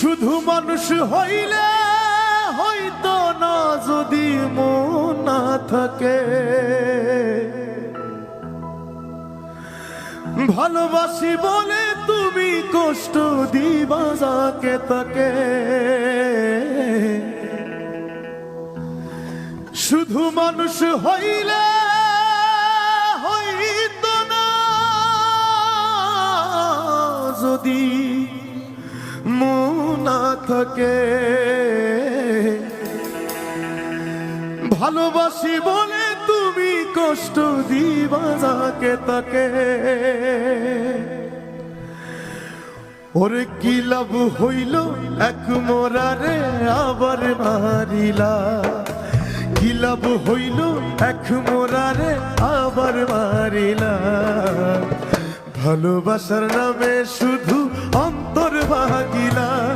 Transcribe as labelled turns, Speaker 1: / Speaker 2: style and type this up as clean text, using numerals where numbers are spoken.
Speaker 1: শুধু মানুষ হইলে হইতো না যদি মন না থাকে, ভালোবাসি বলে তুমি কষ্ট দিবা যাকে তাকে। শুধু মানুষ হইলে হইতো না যদি মন না থাকে, ভালোবাসি বলে তুমি কষ্ট দিবা যাকে তাকে। ওরে কি লাভ হইল এক মোরারে আবার মারিলা, কি লাভ হইল এক মোরারে আবার মারিলা। ভালোবাসার নামে শুধু অন্তর ভাগিলা।